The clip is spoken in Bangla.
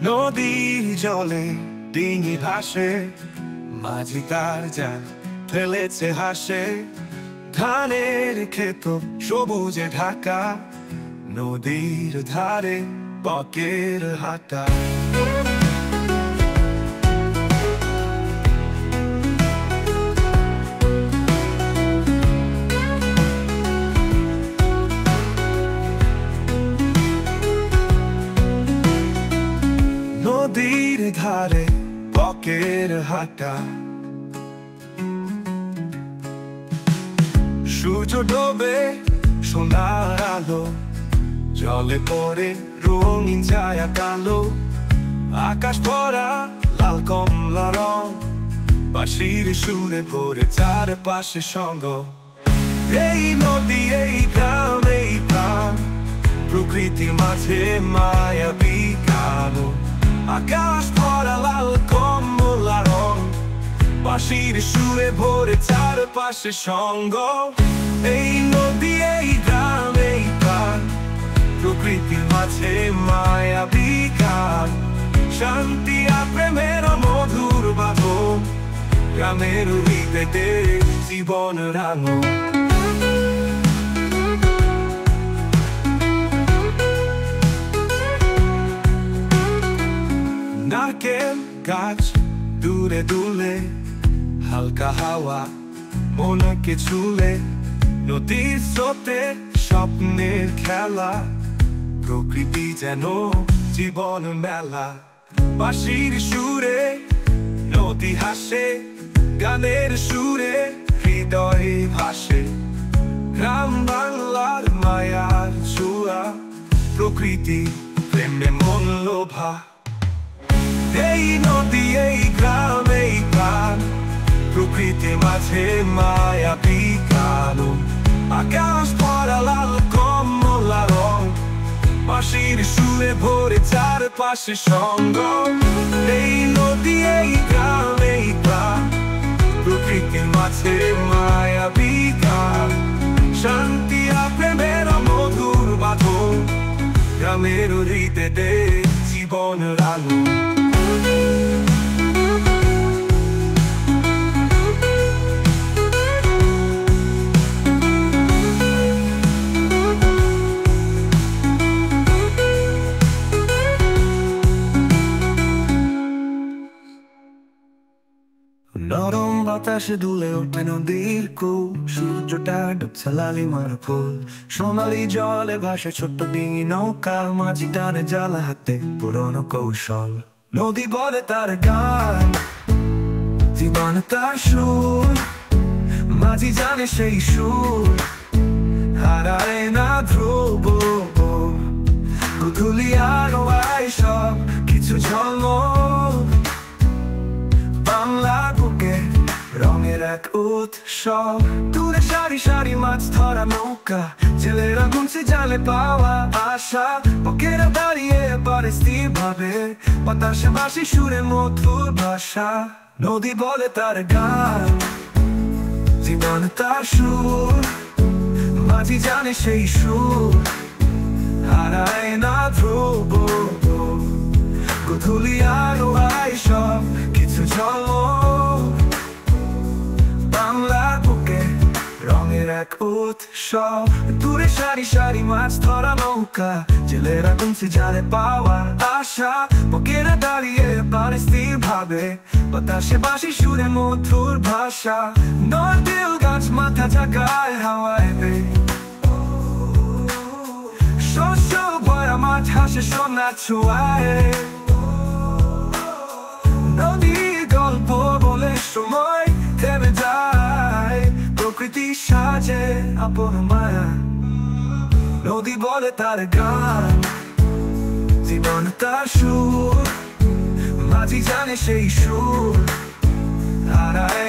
নদীর জলে ডিঙি ভাসে, মাঝি তার জাল ফেলেছে হাসে। ধানের ক্ষেত সবুজে ঢাকা, নদীর ধারে বকের হাটা। নদীর ধারে বকের হাটা, সূর্য ডোবে সোনার আলো, জলে পড়ে রঙিন ছায়া কালো। আকাশ ভরা লাল কমলা রং, বাঁশির সুরে ভরে চারপাশে সঙ্গ। এই নদী, এই গ্রাম, এই প্রাণ, প্রকৃতির মাঝে মায়াবী কালো। আকাশ ভরা লাল কমলা রং, বাঁশির সুরে ভরে চারপাশে সঙ্গ। এই নদী, এই গ্রাম, এই প্রাণ, প্রকৃতির মাঝে মায়াবী গান। শান্তি আর প্রেমের মধুর বাঁধন, গ্রামের হৃদয়ে জীবন রাঙো। নারকেল গাছ দূরে দুলে, হালকা হাওয়া মনকে ছুলে। নদীর স্রোতে স্বপ্নের খেলা, প্রকৃতি যেন জীবন মেলা। বাঁশির সুরে নদী হাসে, গানের সুরে হৃদয়ে ভাসে। গ্রাম বাংলার মায়ার ছোঁয়া, প্রকৃতি প্রেমে মন লোভা। এই নদী, এই গ্রাম, এই প্রাণ, প্রকৃতির মাঝে মায়াবী কালো। আকাশ ভরা লাল কমলা রং, বাঁশির সুরে ভরে চারপাশে সঙ্গ। এই নদী, এই গ্রাম, এই প্রাণ, প্রকৃতির মাঝে মায়াবী গান। শান্তি আর প্রেমের মধুর বাঁধন, গ্রামের হৃদয়ে জীবন রাঙো। নরম বাতাসে দুলে ওঠে নদীর কূল, সূর্যটা ডুবছে লালিমার ফুল। সোনালি জলে ভাসে ছোট্ট ডিঙি নৌকা, মাঝি টানে জাল হাতে পুরনো কৌশল। নদী বলে তার গান, জীবন তার সুর, মাঝি জানে সেই সুর হারায় না ধ্রুব। গুধুলি আলো আয় সব কিছু ঝলমল, বাংলা বুকে রঙের এক উৎসব। দূরে সারি সারি মাছ ধরা নৌকা, জেলেরা গুনছে জালে পাওয়া আশা। বকেরা দাঁড়িয়ে পারে স্থির ভাবে, বাতাসে বাঁশি সুরে মধুর ভাষা। নদী বলে তার গান, জীবন তার সুর, মাঝি জানে সেই সুর হারায় না ধ্রুব। গুধুলি আলো আয় সব কিছু ঝলমল, বাংলা বুকে রঙের এক উৎসব। দূরে সারি সারি মাছ ধরা নৌকা, জেলেরা গুনছে জালে পাওয়া আশা। বকেরা দাঁড়িয়ে পারে স্থির ভাবে, বাতাসে বাঁশি সুরে মধুর ভাষা। নদীর গাছ মাথা ঝাঁকায় হাওয়ায় বে, শস্য ভরা মাঠ হাসে সোনার ছোঁয়ায়। নদীর গল্প বলে সময় থেমে যায়, প্রকৃতি সাজে আপন মায়া। নদী বলে তার গান, জীবন তার সুর, মাঝি জানে সেই সুর হারায়